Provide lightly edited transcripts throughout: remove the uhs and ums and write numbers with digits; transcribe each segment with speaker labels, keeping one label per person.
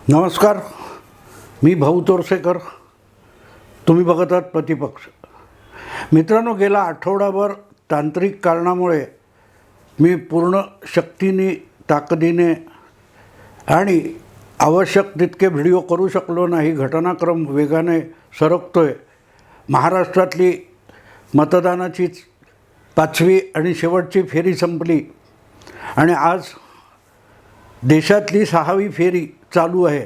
Speaker 1: नमस्कार, मी भाऊ तोरसेकर. तुम्ही बघत आहात प्रतिपक्ष. मित्रांनो, गेला आठवडाभर तांत्रिक कारणामुळे मी पूर्ण शक्तीने, ताकदीने आणि आवश्यक तितके व्हिडिओ करू शकलो नाही. घटनाक्रम वेगाने सरकतोय. महाराष्ट्रातली मतदानाची 5वी आणि शेवटची फेरी संपली आणि आज देशातली 6वी फेरी चालू आहे.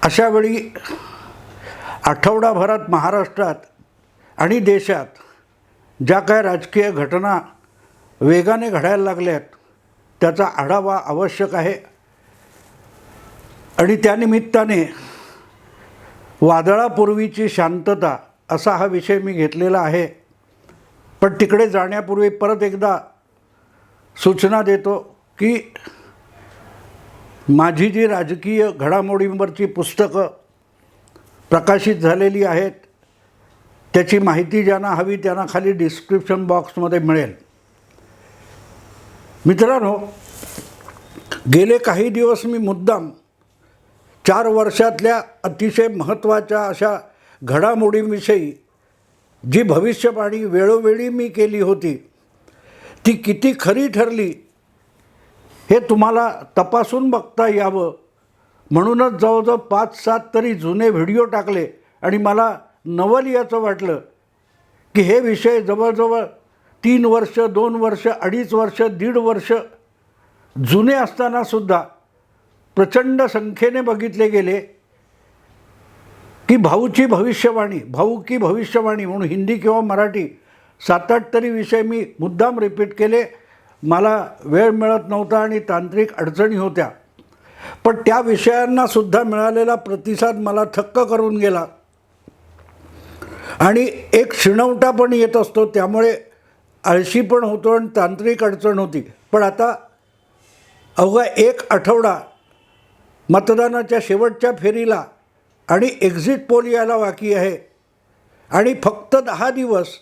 Speaker 1: अशावेळी आठवडाभरात महाराष्ट्रात आणि देशात ज्या काय राजकीय घटना वेगाने घडायला लागल्यात त्याचा आढावा आवश्यक आहे. आणि त्यानिमित्ताने वादळापूर्वीची शांतता असा हा विषय मी घेतलेला आहे. पण तिकडे जाण्यापूर्वी परत एकदा सूचना देतो की माझी जी राजकीय घडामोडींवरची पुस्तकं प्रकाशित झालेली आहेत त्याची माहिती ज्यांना हवी त्यांना खाली डिस्क्रिप्शन बॉक्समध्ये मिळेल. मित्रांनो, गेले काही दिवस मी मुद्दाम 4 वर्षातल्या अतिशय महत्त्वाच्या अशा घडामोडींविषयी जी भविष्यवाणी वेळोवेळी मी केली होती ती किती खरी ठरली हे तुम्हाला तपासून बघता यावं म्हणूनच जवळजवळ 5-7 तरी जुने व्हिडिओ टाकले. आणि मला नवल याचं वाटलं की हे विषय जवळजवळ 3 वर्ष, 2 वर्ष, 2.5 वर्ष, 1.5 वर्ष जुने असतानासुद्धा प्रचंड संख्येने बघितले गेले की भाऊची भविष्यवाणी, भाऊ की भविष्यवाणी म्हणून हिंदी किंवा मराठी 7-8 तरी विषय मी मुद्दाम रिपीट केले. मला वेळ मिळत नव्हता आणि तांत्रिक अडचणी होत्या. पण त्या विषयांनासुद्धा मिळालेला प्रतिसाद मला थक्क करून गेला आणि एक शिणवटा पण येत असतो. त्यामुळे आळशी पण होतो आणि तांत्रिक अडचण होती. पण आता अवघा 1 आठवडा मतदानाच्या शेवटच्या फेरीला आणि एक्झिट पोल यायला बाकी आहे आणि फक्त 10 दिवस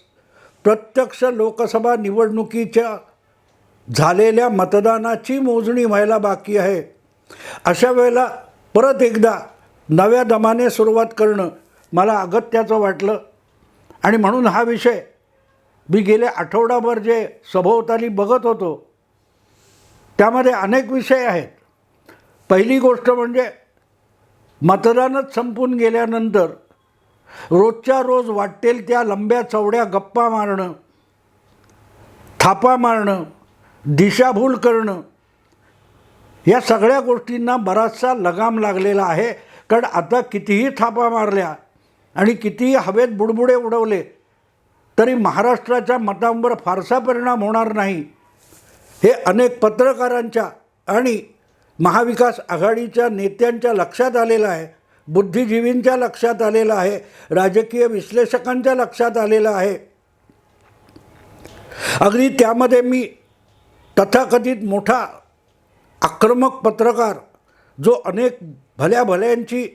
Speaker 1: प्रत्यक्ष लोकसभा निवडणुकीच्या झालेल्या मतदानाची मोजणी व्हायला बाकी आहे. अशा वेळेला परत एकदा नव्या दमाने सुरुवात करणं मला अगत्याचं वाटलं आणि म्हणून हा विषय मी गेले आठवडाभर जे सभोवताली बघत होतो त्यामध्ये अनेक विषय आहेत. पहिली गोष्ट म्हणजे मतदानच संपून गेल्यानंतर रोजच्या रोज वाटेल त्या लंब्या चवड्या गप्पा मारणं, थापा मारणं, दिशाभूल करणं या सगळ्या गोष्टींना बराचसा लगाम लागलेला आहे. कारण आता कितीही थापा मारल्या आणि कितीही हवेत बुडबुडे उडवले तरी महाराष्ट्राच्या मतांवर फारसा परिणाम होणार नाही हे अनेक पत्रकारांच्या आणि महाविकास आघाडीच्या नेत्यांच्या लक्षात आलेलं आहे, बुद्धिजीवींच्या लक्षात आलेलं आहे, राजकीय विश्लेषकांच्या लक्षात आलेलं आहे. अगदी त्यामध्ये मी तथाकथित मोठा आक्रमक पत्रकार जो अनेक भल्या भल्यांची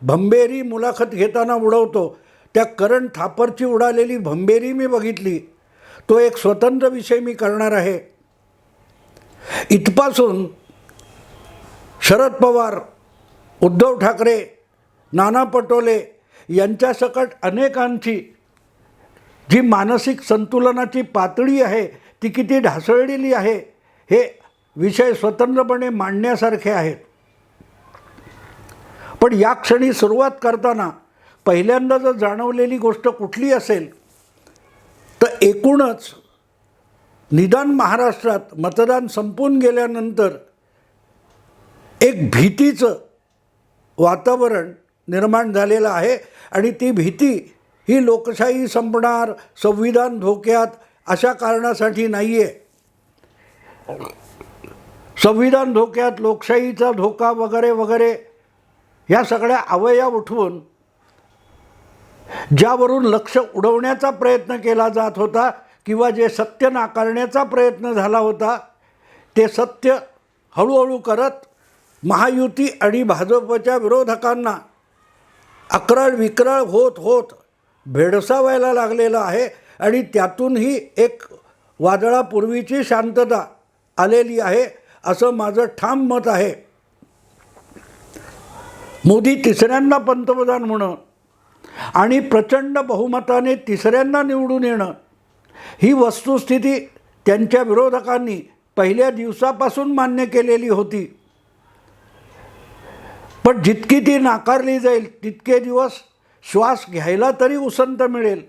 Speaker 1: भंबेरी मुलाखत घेताना उडवतो त्या करण थापरची उडालेली भंबेरी मी बघितली. तो एक स्वतंत्र विषय मी करणार आहे. इथपासून शरद पवार, उद्धव ठाकरे, नाना पटोले यांच्यासकट अनेकांची जी मानसिक संतुलनाची पातळी आहे ती किती ढासळलेली आहे हे विषय स्वतंत्रपणे मांडण्यासारखे आहेत. पण या क्षणी सुरुवात करताना पहिल्यांदा जर जाणवलेली गोष्ट कुठली असेल तर एकूणच निदान महाराष्ट्रात मतदान संपून गेल्यानंतर एक भीतीचं वातावरण निर्माण झालेलं आहे. आणि ती भीती ही लोकशाही संपणार, संविधान धोक्यात अशा कारणासाठी नाही आहे. संविधान धोक्यात, लोकशाहीचा धोका वगैरे वगैरे ह्या सगळ्या अवया उठवून ज्यावरून लक्ष उडवण्याचा प्रयत्न केला जात होता किंवा जे सत्य नाकारण्याचा प्रयत्न झाला होता ते सत्य हळूहळू करत महायुती आणि भाजपच्या विरोधकांना अक्राळ विक्राळ होत होत भेडसावायला लागलेलं आहे. आणि त्यातूनही एक वादळापूर्वीची शांतता आलेली आहे असं माझं ठाम मत आहे. मोदी तिसऱ्यांदा पंतप्रधान होणं आणि प्रचंड बहुमताने तिसऱ्यांदा निवडून येणं ही वस्तुस्थिती त्यांच्या विरोधकांनी पहिल्या दिवसापासून मान्य केलेली होती. पण जितकी ती नाकारली जाईल तितके दिवस श्वास घ्यायला तरी उसंत मिळेल.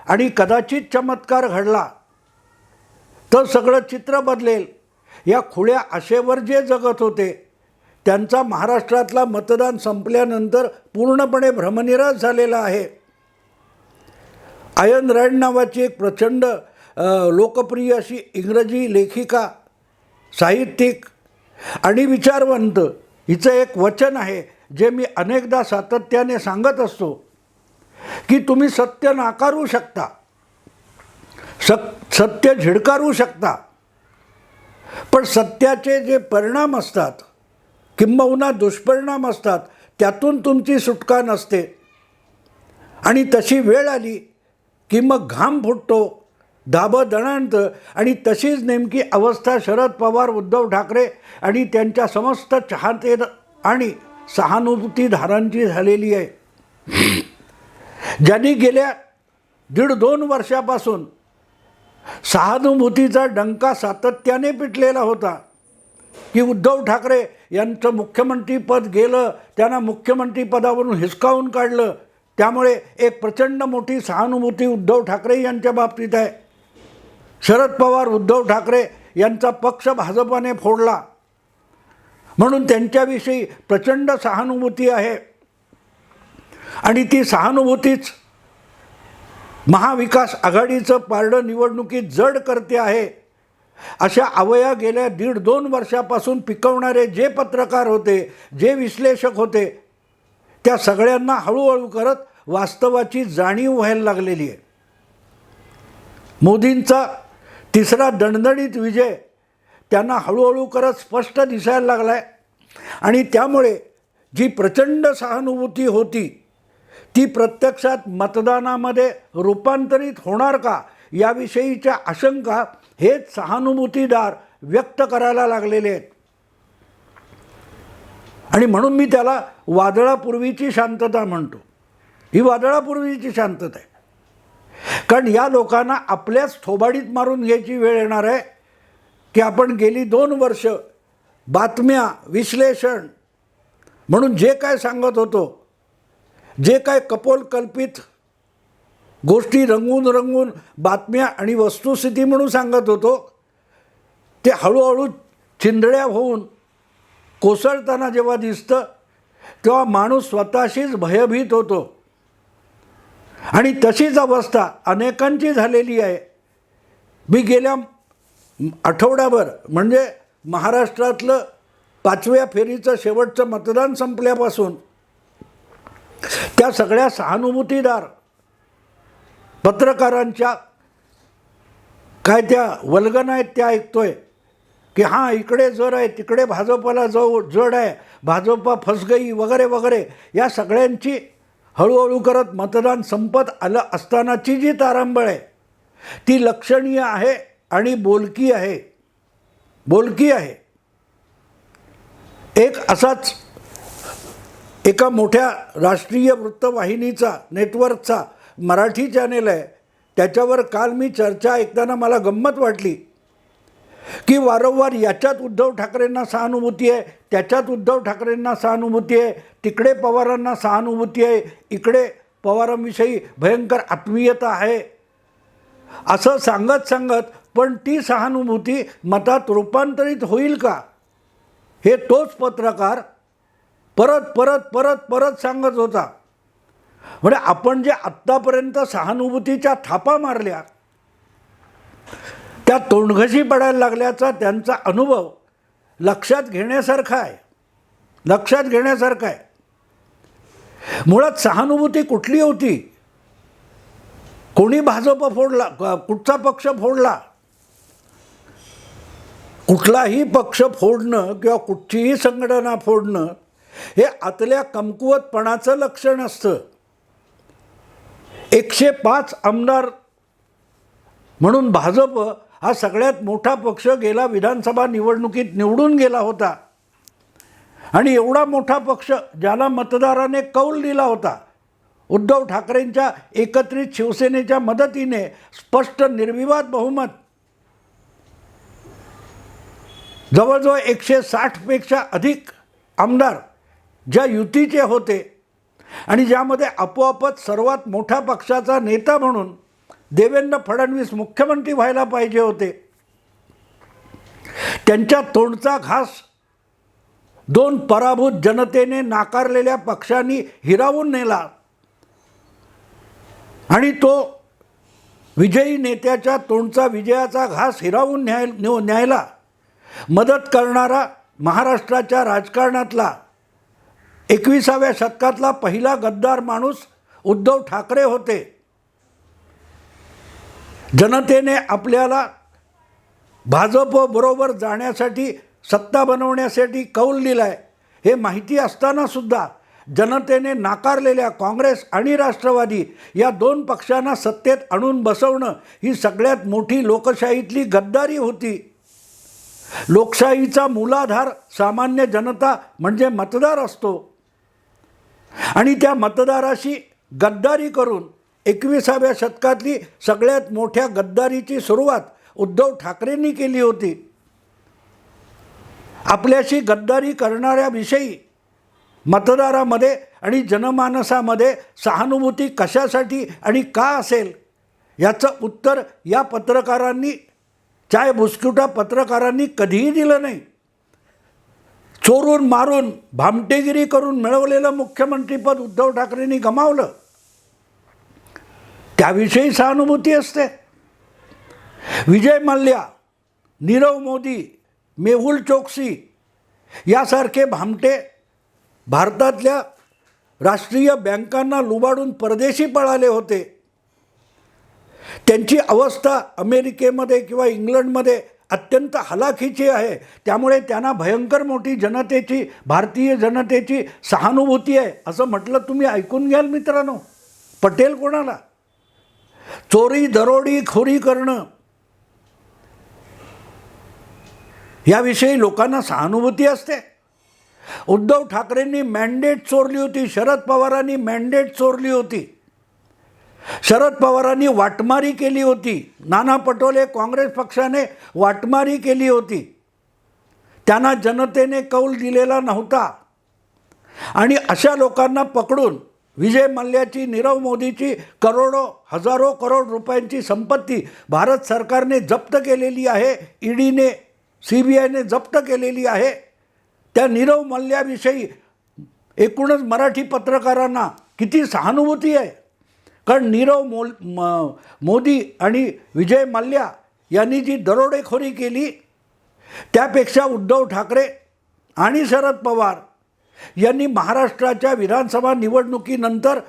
Speaker 1: आणि कदाचित चमत्कार घडला तर सगळं चित्र बदलेल. या खुल्या आशेवर जे जगत होते त्यांचा महाराष्ट्रातला मतदान संपल्यानंतर पूर्णपणे भ्रमनिरास झालेला आहे. आयन रँड नावाची एक प्रचंड लोकप्रिय अशी इंग्रजी लेखिका, साहित्यिक आणि विचारवंत, हिचं एक वचन आहे जे मी अनेकदा सातत्याने सांगत असतो की तुम्ही सत्य नाकारू शकता, सत्य झिडकारू शकता, पण सत्याचे जे परिणाम असतात किंबहुना दुष्परिणाम असतात त्यातून तुमची सुटका नसते. आणि तशी वेळ आली की मग घाम फुटतो, धाबं दणाणतं. आणि तशीच नेमकी अवस्था शरद पवार, उद्धव ठाकरे आणि त्यांच्या समस्त चाहते आणि सहानुभूतीधारांची झालेली आहे. ज्यांनी गेल्या 1.5-2 वर्षापासून सहानुभूतीचा डंका सातत्याने पिटलेला होता की उद्धव ठाकरे यांचं मुख्यमंत्रीपद गेलं, त्यांना मुख्यमंत्रीपदावरून हिसकावून काढलं, त्यामुळे एक प्रचंड मोठी सहानुभूती उद्धव ठाकरे यांच्या बाबतीत आहे. शरद पवार, उद्धव ठाकरे यांचा पक्ष भाजपाने फोडला म्हणून त्यांच्याविषयी प्रचंड सहानुभूती आहे. आणि ती सहानुभूतीच महाविकास आघाडीचं पारडं निवडणुकीत जड करते आहे. अशा अवया गेल्या 1.5-2 वर्षापासून पिकवणारे जे पत्रकार होते, जे विश्लेषक होते, त्या सगळ्यांना हळूहळू करत वास्तवाची जाणीव व्हायला लागलेली आहे. मोदींचा तिसरा दणदणीत विजय त्यांना हळूहळू करत स्पष्ट दिसायला लागला आहे. आणि त्यामुळे जी प्रचंड सहानुभूती होती ती प्रत्यक्षात मतदानामध्ये रूपांतरित होणार का याविषयीच्या आशंका हेच सहानुभूतीदार व्यक्त करायला लागलेले आहेत. आणि म्हणून मी त्याला वादळापूर्वीची शांतता म्हणतो. ही वादळापूर्वीची शांतता आहे. कारण या लोकांना आपल्याच थोबाडीत मारून घ्यायची वेळ येणार आहे की आपण गेली 2 वर्ष बातम्या, विश्लेषण म्हणून जे काय सांगत होतो, जे काय कपोलकल्पित गोष्टी रंगवून रंगवून बातम्या आणि वस्तुस्थिती म्हणून सांगत होतो, ते हळूहळू चिंधड्या होऊन कोसळताना जेव्हा दिसतं तेव्हा माणूस स्वतःशीच भयभीत होतो. आणि तशीच अवस्था अनेकांची झालेली आहे. मी गेल्या आठवड्याभर म्हणजे महाराष्ट्रातलं 5व्या फेरीचं शेवटचं मतदान संपल्यापासून त्या सगळ्या सहानुभूतीदार पत्रकारांच्या काय त्या वल्गना आहेत त्या ऐकतोय की हां इकडे जड आहे, तिकडे भाजपला जड आहे, भाजपा फसगई वगैरे वगैरे. या सगळ्यांची हळूहळू करत मतदान संपत आलं असतानाची जी तारांबळ आहे ती लक्षणीय आहे आणि बोलकी आहे. बोलकी आहे. एक असाच एका मोठ्या राष्ट्रीय वृत्तवाहिनीचा, नेटवर्कचा मराठी चॅनेल आहे, त्याच्यावर काल मी चर्चा ऐकताना मला गंमत वाटली की वारंवार याच्यात उद्धव ठाकरेंना सहानुभूती आहे, त्याच्यात उद्धव ठाकरेंना सहानुभूती आहे, तिकडे पवारांना सहानुभूती आहे, इकडे पवारांविषयी भयंकर आत्मीयता आहे, असं सांगत सांगत पण ती सहानुभूती मतात रूपांतरित होईल का हे तोच पत्रकार परत परत परत परत सांगत होता. म्हणजे आपण जे आत्तापर्यंत सहानुभूतीच्या थापा मारल्या त्या तोंडघशी पडायला लागल्याचा त्यांचा अनुभव लक्षात घेण्यासारखा आहे. लक्षात घेण्यासारखा आहे. मुळात सहानुभूती कुठली होती? कोणी भाजप फोडला, कुठचा पक्ष फोडला? कुठलाही पक्ष फोडणं किंवा कुठचीही संघटना फोडणं हे आतल्या कमकुवतपणाचं लक्षण असतं. 105 आमदार म्हणून भाजप हा सगळ्यात मोठा पक्ष गेला विधानसभा निवडणुकीत निवडून गेला होता. आणि एवढा मोठा पक्ष ज्याला मतदाराने कौल दिला होता, उद्धव ठाकरेंच्या एकत्रित शिवसेनेच्या मदतीने स्पष्ट निर्विवाद बहुमत, जवळजवळ 160पेक्षा अधिक आमदार ज्या युतीचे होते आणि ज्यामध्ये आपोआपच सर्वात मोठ्या पक्षाचा नेता म्हणून देवेंद्र फडणवीस मुख्यमंत्री व्हायला पाहिजे होते, त्यांच्या तोंडचा घास दोन पराभूत जनतेने नाकारलेल्या पक्षांनी हिरावून नेला आणि तो विजयी नेत्याच्या तोंडचा विजयाचा घास हिरावून न्यायला मदत करणारा महाराष्ट्राच्या राजकारणातला 21व्या शतकातला पहिला गद्दार माणूस उद्धव ठाकरे होते. जनतेने आपल्याला भाजपबरोबर जाण्यासाठी, सत्ता बनवण्यासाठी कौल दिलाय हे माहिती असतानासुद्धा जनतेने नाकारलेल्या काँग्रेस आणि राष्ट्रवादी या दोन पक्षांना सत्तेत आणून बसवणं ही सगळ्यात मोठी लोकशाहीतली गद्दारी होती. लोकशाहीचा मूलाधार सामान्य जनता म्हणजे मतदार असतो आणि त्या मतदाराशी गद्दारी करून 21व्या शतकातली सगळ्यात मोठ्या गद्दारीची सुरुवात उद्धव ठाकरेंनी केली होती. आपल्याशी गद्दारी करणाऱ्याविषयी मतदारामध्ये आणि जनमानसामध्ये सहानुभूती कशासाठी आणि का असेल याचं उत्तर या पत्रकारांनी, चाय बुस्कुटा पत्रकारांनी कधीही दिलं नाही. चोरून मारून भामटेगिरी करून मिळवलेलं मुख्यमंत्रीपद उद्धव ठाकरेंनी गमावलं, त्याविषयी सहानुभूती असते. विजय मल्ल्या, नीरव मोदी, मेहुल चोक्सी यासारखे भामटे भारतातल्या राष्ट्रीय बँकांना लुबाडून परदेशी पळाले होते. त्यांची अवस्था अमेरिकेमध्ये किंवा इंग्लंडमध्ये अत्यंत हलाखीची आहे. त्यामुळे त्यांना भयंकर मोठी जनतेची, भारतीय जनतेची सहानुभूती आहे असं म्हटलं तुम्ही ऐकून घ्याल मित्रांनो. पटेल कोणाला? चोरी दरोडी खोरी करणं याविषयी लोकांना सहानुभूती असते. उद्धव ठाकरेंनी मॅन्डेट चोरली होती, शरद पवारांनी मॅन्डेट चोरली होती, शरद पवारांनी वाटमारी केली होती, नाना पटोले काँग्रेस पक्षाने वाटमारी केली होती, त्यांना जनतेने कौल दिलेला नव्हता. आणि अशा लोकांना पकडून विजय मल्ल्याची, नीरव मोदीची करोडो हजारो करोड रुपयांची संपत्ती भारत सरकारने जप्त केलेली आहे, ईडीने CBIने जप्त केलेली आहे. त्या नीरव मल्ल्याविषयी एकूणच मराठी पत्रकारांना किती सहानुभूती आहे. कारण नीरव मोदी आणि विजय मल्ल्या यांनी जी दरोडेखोरी केली त्यापेक्षा उद्धव ठाकरे आणि शरद पवार यांनी महाराष्ट्राच्या विधानसभा निवडणुकीनंतर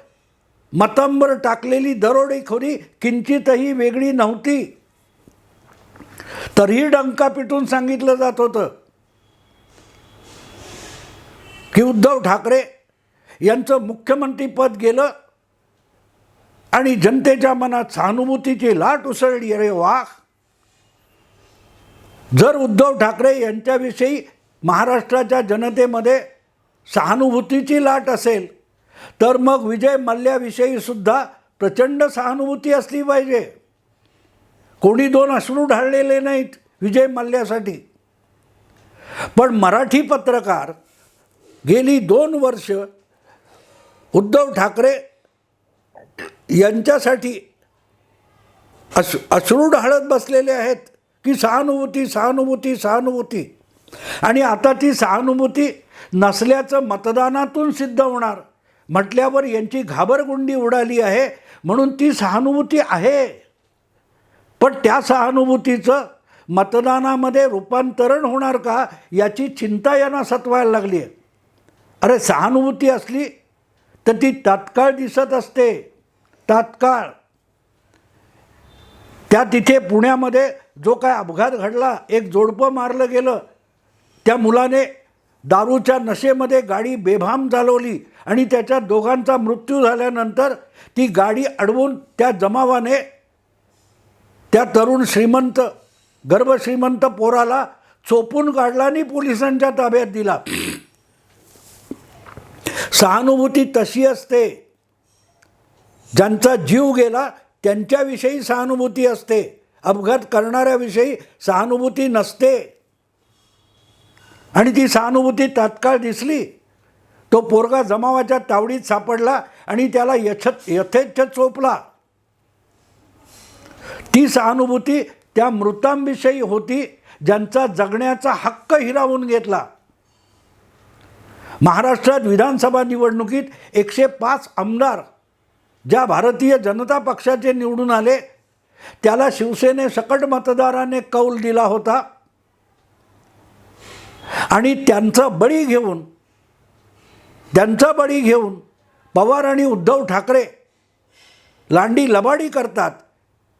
Speaker 1: मतांवर टाकलेली दरोडेखोरी किंचितही वेगळी नव्हती. तरीही डंका पिटून सांगितलं जात होतं की उद्धव ठाकरे यांचं मुख्यमंत्रीपद गेलं आणि जनतेच्या मनात सहानुभूतीची लाट उसळली. अरे वा, जर उद्धव ठाकरे यांच्याविषयी महाराष्ट्राच्या जनतेमध्ये सहानुभूतीची लाट असेल तर मग विजय मल्ल्याविषयी सुद्धा प्रचंड सहानुभूती असली पाहिजे. कोणी दोन अश्रू ढाळलेले नाहीत विजय मल्ल्यासाठी. पण मराठी पत्रकार गेली 2 वर्ष उद्धव ठाकरे यांच्यासाठी अश्रू ढाळत बसलेले आहेत की सहानुभूती सहानुभूती सहानुभूती. आणि आता ती सहानुभूती नसल्याचं मतदानातून सिद्ध होणार म्हटल्यावर यांची घाबरगुंडी उडाली आहे. म्हणून ती सहानुभूती आहे, पण त्या सहानुभूतीचं मतदानामध्ये रूपांतरण होणार का याची चिंता यांना सतवायला लागली आहे. अरे सहानुभूती असली तर ती तात्काळ दिसत असते, तात्काळ. त्या तिथे पुण्यामध्ये जो काय अपघात घडला, एक जोडपं मारलं गेलं, त्या मुलाने दारूच्या नशेमध्ये गाडी बेभाम चालवली आणि त्याच्या दोघांचा मृत्यू झाल्यानंतर ती गाडी अडवून त्या जमावाने त्या तरुण श्रीमंत, गर्भश्रीमंत पोराला चोपून काढला आणि पोलिसांच्या ताब्यात दिला. सहानुभूती तशी असते, ज्यांचा जीव गेला त्यांच्याविषयी सहानुभूती असते, अपघात करणाऱ्याविषयी सहानुभूती नसते. आणि ती सहानुभूती तात्काळ दिसली, तो पोरगा जमावाच्या तावडीत सापडला आणि त्याला यथेच्छ चोपला. ती सहानुभूती त्या मृतांविषयी होती, ज्यांचा जगण्याचा हक्क हिरावून घेतला. महाराष्ट्रात विधानसभा निवडणुकीत 105 आमदार ज्या भारतीय जनता पक्षाचे निवडून आले, त्याला शिवसेनेसकट मतदाराने कौल दिला होता. आणि त्यांचा बळी घेऊन पवार आणि उद्धव ठाकरे लांडी लबाडी करतात.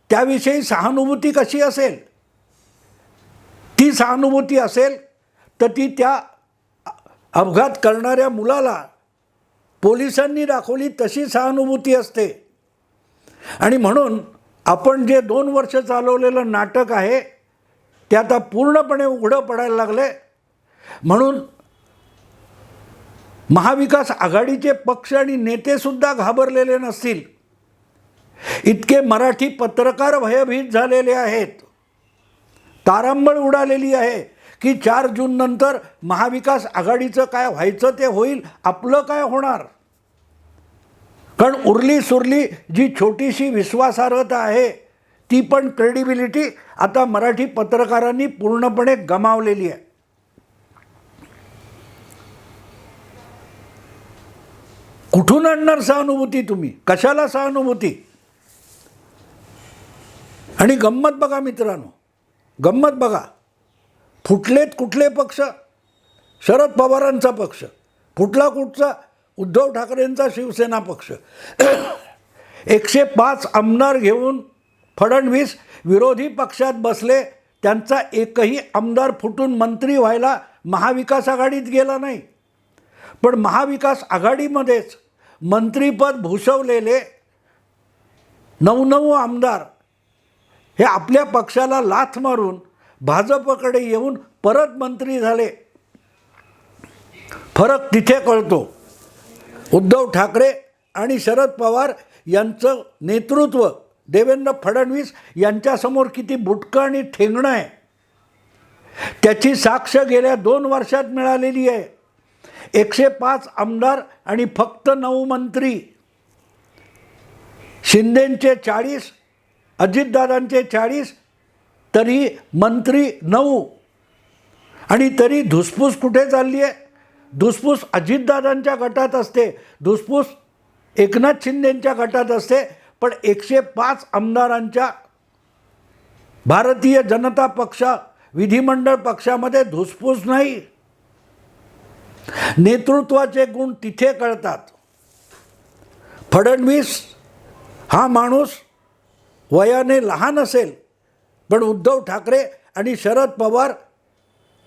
Speaker 1: त्याविषयी सहानुभूती कशी असेल? ती सहानुभूती असेल तर ती त्या अपघात करणाऱ्या मुलाला पोलिसांनी दाखवली तशी सहानुभूती असते. आणि म्हणून आपण जे 2 वर्ष चालवलेलं नाटक आहे ते आता पूर्णपणे उघडं पडायला लागले. म्हणून महाविकास आघाडीचे पक्ष आणि नेतेसुद्धा घाबरलेले नसतील इतके मराठी पत्रकार भयभीत झालेले आहेत. तारांबळ उडालेली आहे की 4 जून नंतर महाविकास आघाडीचं काय व्हायचं ते होईल, आपलं काय होणार. कारण उरली सुरली जी छोटीशी विश्वासार्हता आहे ती पण क्रेडिबिलिटी आता मराठी पत्रकारांनी पूर्णपणे गमावलेली आहे. कुठून आणणार सहानुभूती तुम्ही? कशाला सहानुभूती? आणि गंमत बघा मित्रांनो, गंमत बघा. फुटलेत कुठले पक्ष? शरद पवारांचा पक्ष. फुटला कुठचा? उद्धव ठाकरेंचा शिवसेना पक्ष. 105 आमदार घेऊन फडणवीस विरोधी पक्षात बसले. त्यांचा एकही आमदार फुटून मंत्री व्हायला महाविकास आघाडीत गेला नाही. पण महाविकास आघाडीमध्येच मंत्रीपद भूषवलेले 9 आमदार हे आपल्या पक्षाला लाथ मारून भाजपकडे येऊन परत मंत्री झाले. फरक तिथे कळतो. उद्धव ठाकरे आणि शरद पवार यांचं नेतृत्व देवेंद्र फडणवीस यांच्यासमोर किती बुटकं आणि ठेंगणं आहे त्याची साक्ष गेल्या 2 वर्षात मिळालेली आहे. 105 आमदार आणि फक्त 9 मंत्री. शिंदेंचे 40, अजितदादांचे 40, तरी मंत्री 9. आणि तरी धुसफूस कुठे चालली आहे? धुसफूस अजितदादांच्या गटात असते, धुसफूस एकनाथ शिंदेंच्या गटात असते. पण 105 आमदारांच्या भारतीय जनता पक्ष विधिमंडळ पक्षामध्ये धुसफूस नाही. नेतृत्वाचे गुण तिथे कळतात. फडणवीस हा माणूस वयाने लहान असेल, पण उद्धव ठाकरे आणि शरद पवार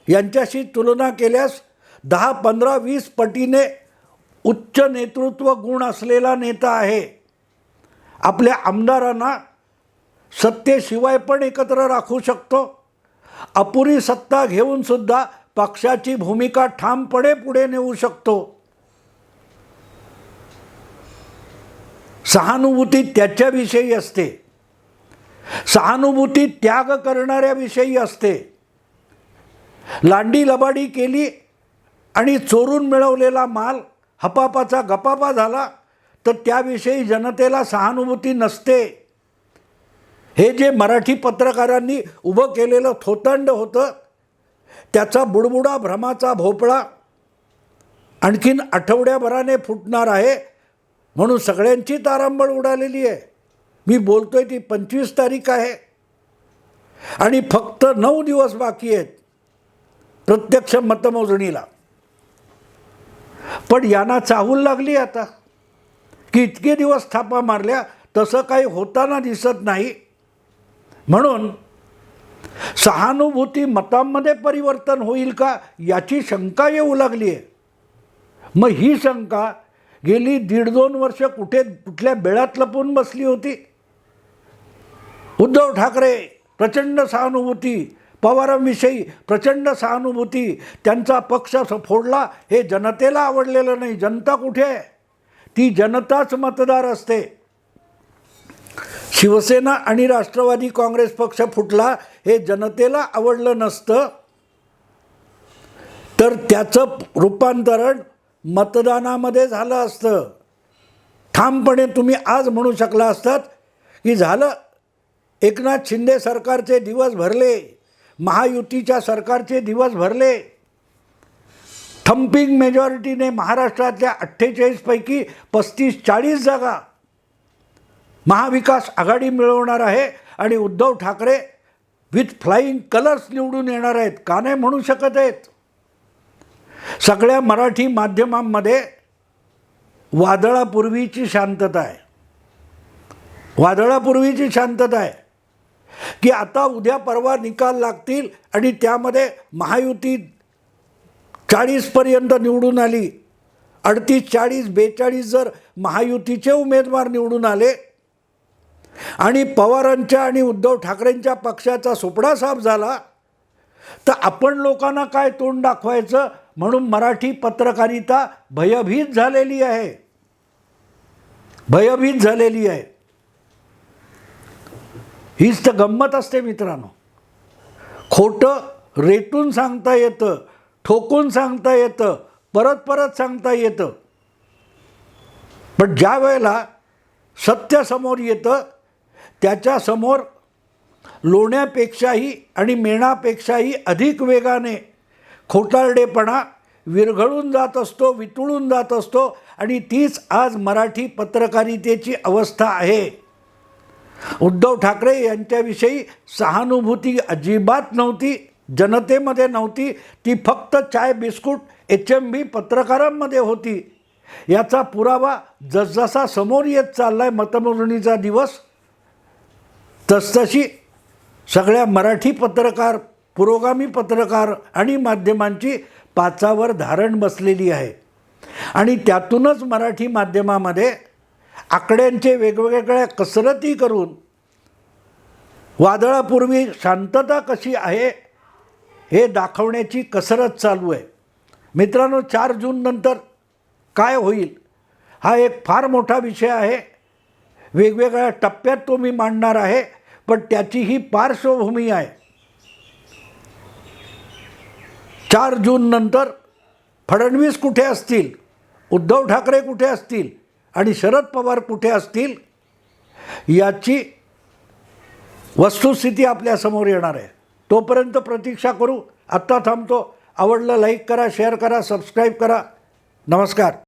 Speaker 1: यांच्याशी तुलना केल्यास 10, 15, 20 पटीने उच्च नेतृत्व गुण असलेला नेता आहे. आपल्या आमदारांना सत्तेशिवाय पण एकत्र राखू शकतो. अपुरी सत्ता घेऊन सुद्धा पक्षाची भूमिका ठामपणे पुढे नेऊ शकतो. सहानुभूती त्याच्याविषयी असते. सहानुभूती त्याग करणाऱ्याविषयी असते. लांडी लबाडी केली आणि चोरून मिळवलेला माल हपापाचा गपापा झाला तर त्याविषयी जनतेला सहानुभूती नसते. हे जे मराठी पत्रकारांनी उभं केलेलं थोतांड होतं त्याचा बुडबुडा भ्रमाचा भोपळा आणखीन आठवड्याभराने फुटणार आहे. म्हणून सगळ्यांची तारांबळ उडालेली आहे. मी बोलतोय ती 25 तारीख आहे आणि फक्त 9 दिवस बाकी आहेत प्रत्यक्ष मतमोजणीला. पण यांना चाहूल लागली आता की इतके दिवस थापा मारल्या तसं काही होताना दिसत नाही. म्हणून सहानुभूती मतांमध्ये परिवर्तन होईल का याची शंका येऊ लागली आहे. मग ही शंका गेली 1.5-2 वर्ष कुठल्या बेळात लपून बसली होती. उद्धव ठाकरे प्रचंड सहानुभूती, पवारांविषयी प्रचंड सहानुभूती, त्यांचा पक्ष फोडला, हे जनतेला आवडलेलं नाही. जनता कुठे आहे? ती जनताच मतदार असते. शिवसेना आणि राष्ट्रवादी काँग्रेस पक्ष फुटला हे जनतेला आवडलं नसतं, तर त्याचं रूपांतरण मतदानामध्ये झालं असतं. ठामपणे तुम्ही आज म्हणू शकला असतात की झालं, एकनाथ शिंदे सरकारचे दिवस भरले, महायुतीच्या सरकारचे दिवस भरले. थम्पिंग मेजॉरिटीने महाराष्ट्रातल्या 48 पैकी 35-40 जागा महाविकास आघाडी मिळवणार आहे आणि Uddhav Thackeray with flying colours निवडून येणार आहेत. का नाही म्हणू शकत आहेत? सगळ्या मराठी माध्यमांमध्ये वादळापूर्वीची शांतता आहे. वादळापूर्वीची शांतता आहे की आता उद्या परवा निकाल लागतील आणि त्यामध्ये महायुती 40पर्यंत निवडून आली, 38, 40, 42 जर महायुतीचे उमेदवार निवडून आले आणि पवारांच्या आणि उद्धव ठाकरेंच्या पक्षाचा सुपडा साफ झाला, तर आपण लोकांना काय तोंड दाखवायचं म्हणून मराठी पत्रकारिता भयभीत झालेली आहे. भयभीत झालेली आहे. हीच तर गंमत असते मित्रांनो. खोटं रेटून सांगता येतं, ठोकून सांगता येतं, परत परत सांगता येतं, पण ज्या वेळेला सत्य समोर येतं त्याच्यासमोर लोण्यापेक्षाही आणि मेणापेक्षाही अधिक वेगाने खोटारडेपणा विरघळून जात असतो, वितळून जात असतो. आणि तीच आज मराठी पत्रकारितेची अवस्था आहे. उद्धव ठाकरे यांच्याविषयी सहानुभूती अजिबात नव्हती, जनतेमध्ये नव्हती. ती फक्त चाय बिस्कुट HMB पत्रकारांमध्ये होती. याचा पुरावा जसजसा समोर येत चालला आहे मतमोजणीचा दिवस, तसतशी सगळ्या मराठी पत्रकार, पुरोगामी पत्रकार आणि माध्यमांची पाचावर धारण बसलेली आहे. आणि त्यातूनच मराठी माध्यमामध्ये आकड्यांचे वेगवेगळ्या कसरती करून वादळापूर्वी शांतता कशी आहे हे दाखवण्याची कसरत चालू आहे. मित्रांनो, 4 जून नंतर काय होईल हा एक फार मोठा विषय आहे. वेगवेगळ्या टप्प्यात तो मी मांडणार आहे, पण त्याची ही पार्श्वभूमी आहे. 4 जून नंतर फडणवीस कुठे असतील, उद्धव ठाकरे कुठे असतील आणि शरद पवार कुठे असतील याची वस्तुस्थिती आपल्यासमोर येणार आहे. तोपर्यंत प्रतीक्षा करू. आत्ता थांबतो. आवडलं लाईक करा, शेअर करा, सबस्क्राईब करा. नमस्कार.